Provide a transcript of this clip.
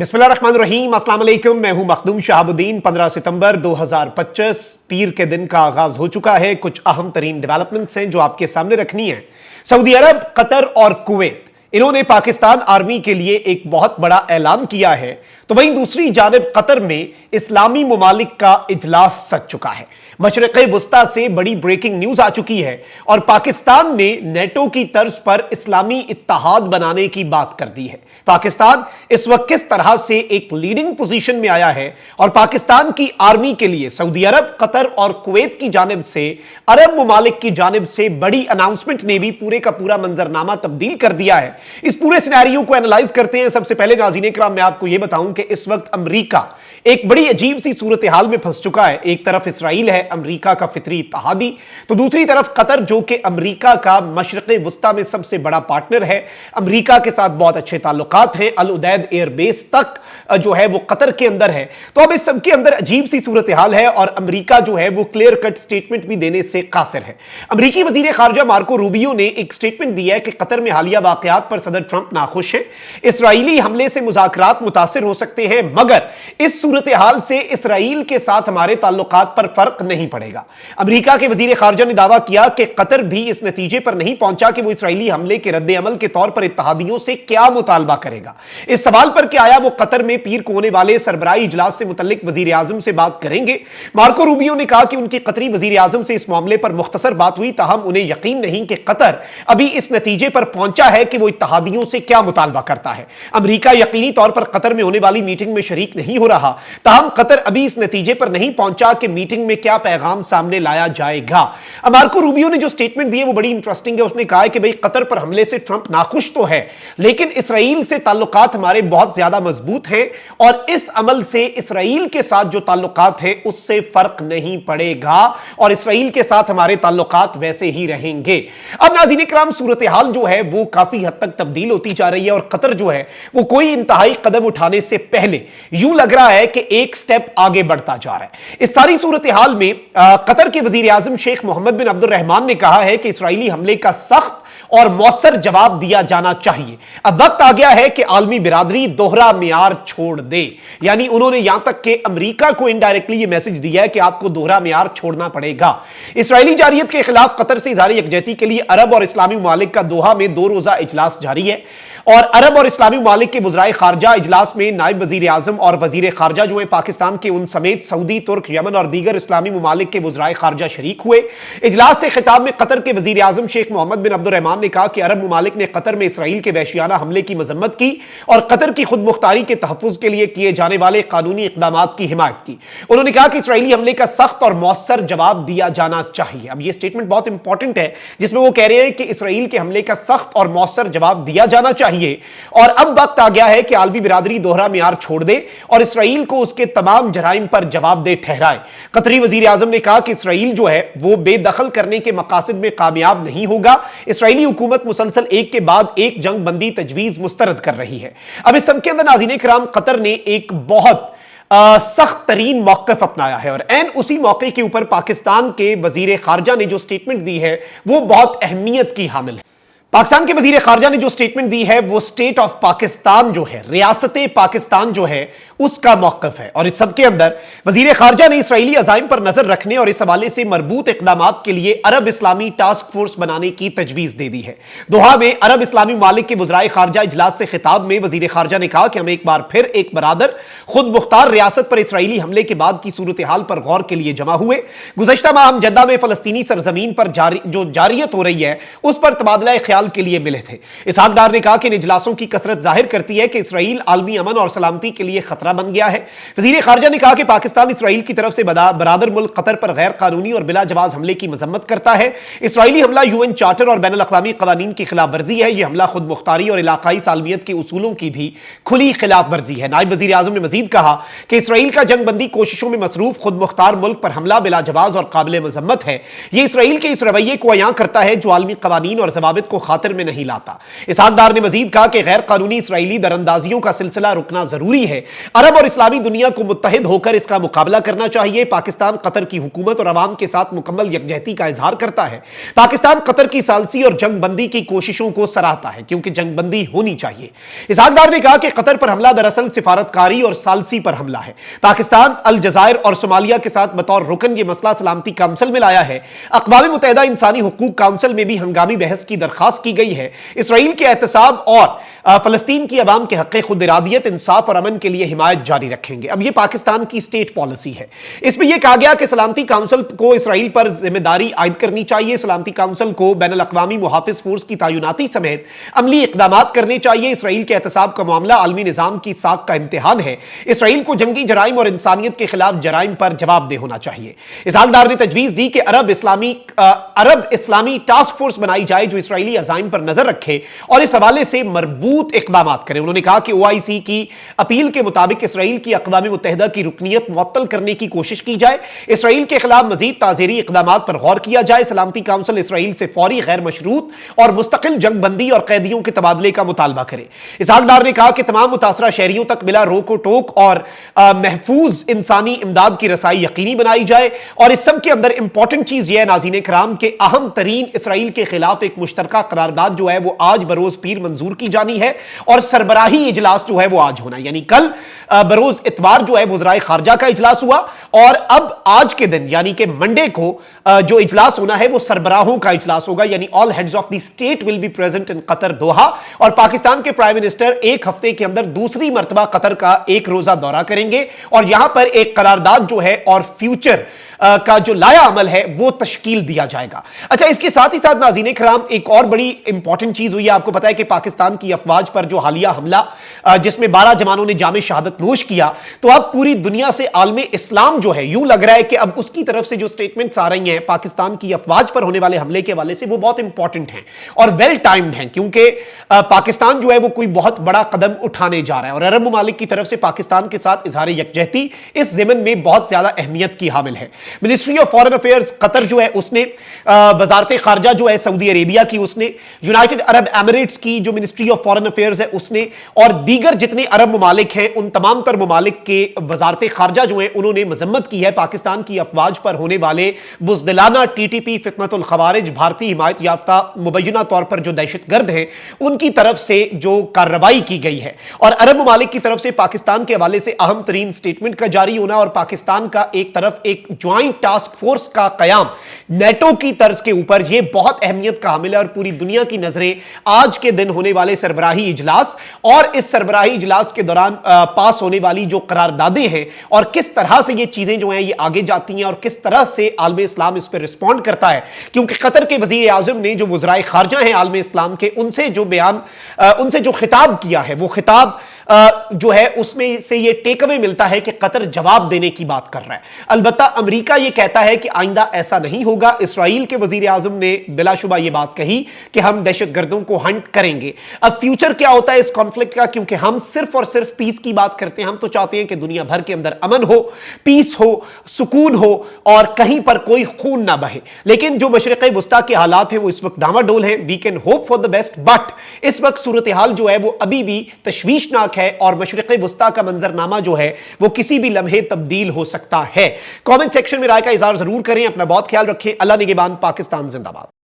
बिस्मिल्लाहिर्रहमानिर्रहीम, अस्सलाम वालेकुम। मैं हूं मखदूम शहाबुद्दीन। 15 सितंबर 2025 पीर के दिन का आगाज हो चुका है। कुछ अहम तरीन डेवलपमेंट्स हैं जो आपके सामने रखनी है। सऊदी अरब, कतर और कुवैत, इन्होंने पाकिस्तान आर्मी के लिए एक बहुत बड़ा ऐलान किया है। तो वहीं दूसरी जानिब कतर में इस्लामी मुमालिक का इजलास सज चुका है। मशरिक़े वुस्ता से बड़ी ब्रेकिंग न्यूज आ चुकी है और पाकिस्तान ने नेटो की तर्ज पर इस्लामी इत्तेहाद बनाने की बात कर दी है। पाकिस्तान इस वक्त किस तरह से एक लीडिंग पोजीशन में आया है और पाकिस्तान की आर्मी के लिए सऊदी अरब, कतर और कुवैत की जानिब से, अरब मुमालिक की जानिब से बड़ी अनाउंसमेंट ने भी पूरे का पूरा मंजरनामा तब्दील कर दिया है। इस पूरे सिनेरियो को एनालाइज करते हैं। सबसे पहले नाज़रीन किराम, मैं आपको यह बताऊं कि इस वक्त अमेरिका एक बड़ी अजीब सी सूरत हाल में फंस चुका है। एक तरफ इसराइल है, अमेरिका का फितरी इत्तेहादी, तो दूसरी तरफ कतर जो कि अमेरिका का मशरिक़े वुस्ता में सबसे बड़ा पार्टनर है। अमेरिका के साथ बहुत अच्छे ताल्लुकात हैं। अल उदैद एयरबेस तक जो है वो कतर के अंदर है। तो अब इस सब के अंदर अजीब सी सूरत हाल है और अमेरिका जो है वो क्लियर कट स्टेटमेंट भी देने से कासिर है। अमेरिकी वजीर खारजा मार्को रूबियो ने एक स्टेटमेंट दिया है कि कतर में हालिया वाकयात पर सदर ट्रंप नाखुश हैं। इसराइली हमले से मुज़ाकरात मुतासिर हो सकते हैं, मगर इस सूरत हाल से इसराइल के साथ हमारे ताल्लुकात पर फर्क नहीं पड़ेगा। अमेरिका के वजीर खारजा ने दावा किया कि कतर भी इस नतीजे पर नहीं पहुंचा कि वो इसराइली हमले के रद्द अमल के तौर पर इत्तेहादियों से क्या मुतालबा करेगा। इस सवाल पर क्या आया, वो कतर में पीर को होने वाले सरबराही इजलास से मुतल्लिक वजीर आजम से बात करेंगे। मार्को रूबियो ने कहा कि उनकी कतरी वजीर आजम से इस मामले पर मुख्तसर बात हुई, ताहम उन्हें यकीन नहीं कि कतर अभी इस नतीजे पर पहुंचा है कि वो इत्तेहादियों से क्या मुतालबा करता है। अमेरिका यकीनी तौर पर कतर में होने वाली मीटिंग में शरीक नहीं हो रहा, ताहम कतर अभी इस नतीजे पर नहीं पहुंचा कि मीटिंग में क्या पैगाम सामने लाया जाएगा। मार्को रूबियो ने जो स्टेटमेंट दी है वो बड़ी इंटरेस्टिंग है। उसने कहा है कि भाई कतर पर हमले से ट्रंप नाखुश तो है, लेकिन इसराइल से ताल्लुकात हमारे बहुत ज्यादा मजबूत हैं और इस अमल से इसराइल के साथ जो ताल्लुकात है उससे फर्क नहीं पड़ेगा और इसराइल के साथ हमारे ताल्लुकात वैसे ही रहेंगे। अब नाज़रीन किराम, सूरत हाल जो है वो काफी हद तक तब्दील होती जा रही है और कतर जो है वो कोई इंतहाई कदम उठाने से पहले यूं लग रहा है कि एक स्टेप आगे बढ़ता जा रहा है। इस सारी सूरत हाल में कतर के वजीर आजम शेख मोहम्मद बिन अब्दुर्रहमान ने कहा है कि इसराइली हमले का सख्त और मौसर जवाब दिया जाना चाहिए। अब वक्त आ गया है कि आलमी बिरादरी दोहरा मियार छोड़ दे। यानी उन्होंने यहां तक कि अमेरिका को इनडायरेक्टली यह मैसेज दिया है कि आपको दोहरा मियार छोड़ना पड़ेगा। इसराइली जारियत के खिलाफ कतर से इज़हार यकजहती के लिए अरब और इस्लामी ममालिक का दोहा में 2 रोजा इजलास जारी है और अरब और इस्लामी ममालिक के वज़राए खारजा इजलास में नायब वजीर आजम और वजीर खारजा जो है पाकिस्तान के उन समेत सऊदी, तुर्क, यमन और दीगर इस्लामी ममालिक के वज़राए खारजा शरीक हुए। इजलास से खिताब में कतर के वजीर आजम शेख मोहम्मद बिन अब्दुर्रहमान ने कहा कि अरब ममालिक ने कतर में इसराइल के वहशियाना हमले की मजम्मत की और कतर की खुद मुख्तारी के तहफ़्फ़ुज़ के लिए किए जाने वाले कानूनी इक़दामात की हिमायत की। उन्होंने कहा कि इसराइली हमले का सख्त और मौसर जवाब दिया जाना चाहिए। अब यह स्टेटमेंट बहुत इंपॉर्टेंट है जिसमें वो कह रहे हैं कि इसराइल के हमले का सख्त और मौसर जवाब दिया जाना चाहिए और अब वक्त आ गया है कि आलमी बिरादरी दोहरा मियार छोड़ दे और इसराइल को उसके तमाम जराइम पर जवाब दे ठहराए। कतरी वजीर आजम ने कहा कि इसराइल जो है वो बेदखल करने के मकासद में कामयाब नहीं होगा। इसराइली हुकूमत मुसलसल एक के बाद एक जंग बंदी तजवीज मुस्तरद कर रही है। अब इस सब के अंदर नाज़रीन किराम, कतर ने एक बहुत सख्त तरीन मौक़िफ़ अपनाया है और एन उसी मौके के ऊपर पाकिस्तान के वजीर खारजा ने जो स्टेटमेंट दी है वो बहुत अहमियत की हामिल है। पाकिस्तान के वजीर खारजा ने जो स्टेटमेंट दी है वो स्टेट ऑफ पाकिस्तान जो है, रियासत पाकिस्तान जो है उसका मौक़िफ़ है और इस सब के अंदर वजीर खारजा ने इसराइली अज़ाइम पर नजर रखने और इस हवाले से मरबूत इक़दामात के लिए अरब इस्लामी टास्क फोर्स बनाने की तजवीज़ दे दी है। दोहा में अरब इस्लामी मालिक के वज़राए खारजा इजलास से खिताब में वजीर खारजा ने कहा कि हम एक बार फिर एक बरादर खुद मुख्तार रियासत पर इसराइली हमले के बाद की सूरत हाल पर गौर के लिए जमा हुए। गुज़श्ता माह हम जद्दा में फ़लस्तीनी सरजमीन पर जारियत हो रही है उस पर तबादला ख्याल के लिए मिले थे। इसहाक डार ने कहा कि इन इजलासों की कसरत जाहिर करती है कि इसराइल आलमी अमन और सलामती के लिए खतरा बन गया है। वजीर खारजा ने कहा कि पाकिस्तान इसराइल की तरफ से बरादर मुल्क कतर पर गैर कानूनी और बिला जवाज हमले की मजम्मत करता है। इसराइली हमला यूएन चार्टर और बैनुल अक़वामी क़वानीन की खिलाफ वर्जी है। यह हमला खुद मुख्तारी और इलाकाई सालमियत के उसूलों की भी खुली खिलाफ वर्जी है। नायब वजीर आजम ने मजीद कहा कि इसराइल का जंग बंदी कोशिशों में मसरूफ खुद मुख्तार मुल्क पर हमला बिला जवाज और काबिल मजम्मत है। यह इसराइल के इस रवैये को अयां करता है जो आलमी क़वानीन और ज़वाबित को मखातिर में नहीं लाता। इसहाक डार ने मजीद कहा कि गैर कानूनी इसराइली दरअंदाजियों का सिलसिला रुकना जरूरी है। अरब और इस्लामी दुनिया को मुत्तहिद होकर इसका मुकाबला करना चाहिए। पाकिस्तान कतर की हुकूमत और अवाम के साथ मुकम्मल यकजहती का इजहार करता है। पाकिस्तान कतर की सालसी और जंगबंदी की कोशिशों को सराहता है क्योंकि जंगबंदी होनी चाहिए। इसहाक डार ने कहा कि कतर पर हमला दरअसल सिफारतकारी और सालसी पर हमला है। पाकिस्तान अलजजायर और सोमालिया के साथ बतौर रुकन ये मसला सलामती काउंसिल में लाया है। अक़वाम मुत्तहिदा इंसानी हुकूक काउंसिल में भी हंगामी बहस की दरखास्त की गई है। इसराइल के एहतसाब और फलस्तीन की अवाम के हक़ खुद इरादियत, इंसाफ और अमन के लिए हिमायत जारी रखेंगे। अब यह पाकिस्तान की स्टेट पॉलिसी है। इसमें यह कहा गया कि सलामती काउंसिल को इसराइल पर जिम्मेदारी आयद करनी चाहिए। सलामती काउंसिल को बैनुल अक़वामी मुहाफ़िज़ फोर्स की तैनाती समेत अमली इक़दामात करने चाहिए। इसराइल के एहतसाब का मामला आलमी निज़ाम की साख का इम्तिहान है। इसराइल को जंगी जराइम और इंसानियत के खिलाफ जराइम पर जवाबदेह होना चाहिए। इसहाक डार ने तजवीज़ दी कि अरब इस्लामी टास्क फोर्स बनाई जाए जो इसराइली अज़ाइम पर नजर रखे और इस हवाले से मरबूत इक़दामात करे। उन्होंने कहा कि OIC की अपील के मुताबिक इसराइल की अक़वाम मुत्तहिदा की रुकनियत मुअत्तल करने की कोशिश की जाए। इसराइल के खिलाफ मजीद ताज़ीरी इक़दामात पर गौर किया जाए। सलामती काउंसिल इसराइल से फौरी, गैर मशरूत और मुस्तकिल जंगबंदी और कैदियों के तबादले का मुतालबा करे। इसहाक डार ने कहा कि तमाम मुतासरा शहरियों तक बिला रोको टोक और महफूज इंसानी इमदाद की रसाई यकीनी बनाई जाए। और इस सब के अंदर इंपॉर्टेंट चीज यह है नाज़रीन कराम के अहम तरीन इसराइल के खिलाफ एक मुश्तरका करारदाद जो है वो आज बरोज पीर मंजूर की जानी है और सरबराही इजलास जो है वो आज होना है। यानी कल बरोज इतवार जो है वज़राए खारजा का इजलास हुआ और अब आज के दिन यानी कि मंडे को जो इजलास होना है वो सरबराहों का इजलास होगा। यानी all heads of the state will be present in Qatar Doha. और पाकिस्तान के प्राइम मिनिस्टर एक हफ्ते के अंदर दूसरी मर्तबा कतर का एक रोजा दौरा करेंगे और यहां पर एक करारदाद जो है और फ्यूचर का जो लाया अमल है वो तश्कील दिया जाएगा। अच्छा, इसके साथ ही साथ नाज़रीन कराम एक और बड़ी इंपॉर्टेंट चीज हुई है। आपको पता है कि पाकिस्तान की अफवाज पर जो हालिया हमला जिसमें 12 जवानों ने जामे शहादत नोश किया, तो अब पूरी दुनिया से आलमे इस्लाम जो है यूं लग रहा है कि अब उसकी तरफ से जो स्टेटमेंट्स आ रही हैं पाकिस्तान की अफवाज पर होने वाले हमले के हवाले से वो बहुत इंपॉर्टेंट हैं और वेल टाइम्ड हैं, क्योंकि पाकिस्तान जो है वो कोई बहुत बड़ा कदम उठाने जा रहा है और अरब ममालिक की तरफ से पाकिस्तान के साथ इजहार यकजहती इस ज़िमन में बहुत ज्यादा अहमियत की हामिल है। Ministry of foreign affairs Qatar जो है उसने, वजारत खारजा जो है सऊदी अरेबिया की उसने, यूनाइटेड अरब एमिरेट्स की जो मिनिस्ट्री ऑफ फॉरेन अफेयर्स है उसने और दीगर जितने अरब ममालिक हैं उन तमाम तर ममालिक के वजारत खारजा जो है उन्होंने मजम्मत की है पाकिस्तान की अफवाज पर होने वाले बुज़दिलाना TTP फितनतुल खवारिज भारतीय हिमायत याफ्ता मुबैना तौर पर जो दहशतगर्द हैं उनकी तरफ से जो कार्रवाई की गई है। और अरब ममालिक की तरफ से पाकिस्तान के हवाले से अहम तरीन स्टेटमेंट का जारी होना और पाकिस्तान का एक तरफ एक ज्वाइंट टास्क फोर्स का कयाम नेटो की तर्ज के ऊपर, यह बहुत अहमियत का हामिल है और पूरी दुनिया की नजरें आज के दिन होने वाले सरबराही इजलास और इस सरबराही इजलास के दौरान पास होने वाली जो करारदादें हैं और किस तरह से ये चीजें जो हैं ये आगे जाती हैं और किस तरह से आलम इस्लाम इस पर रिस्पॉन्ड करता है। क्योंकि कतर के वजीर आजम ने जो वज़राए खारजा हैं आलम इस्लाम के, उनसे जो बयान, उनसे जो खिताब किया है वो खिताब जो है उसमें से ये टेक अवे मिलता है कि कतर जवाब देने की बात कर रहा है। अलबत्ता अमेरिका ये कहता है कि आइंदा ऐसा नहीं होगा। इसराइल के वजीर आजम ने बिलाशुबा ये बात कही कि हम दहशतगर्दों को हंट करेंगे। अब फ्यूचर क्या होता है इस कॉन्फ्लिक्ट का, क्योंकि हम सिर्फ और सिर्फ पीस की बात करते हैं। हम तो चाहते हैं कि दुनिया भर के अंदर अमन हो, पीस हो, सुकून हो और कहीं पर कोई खून ना बहे। लेकिन जो मशरिक़ वुस्ता के हालात हैं वो इस वक्त डामाडोल हैं। We can hope for the best, but इस वक्त सूरत हाल जो है वो अभी भी तशवीशनाक है और मशरिक़ वुस्ता का मंजरनामा जो है वो किसी भी लम्हे तब्दील हो सकता है। कमेंट सेक्शन में राय का इज़हार जरूर करें। अपना बहुत ख्याल रखें। अल्लाह निगहबान। पाकिस्तान जिंदाबाद।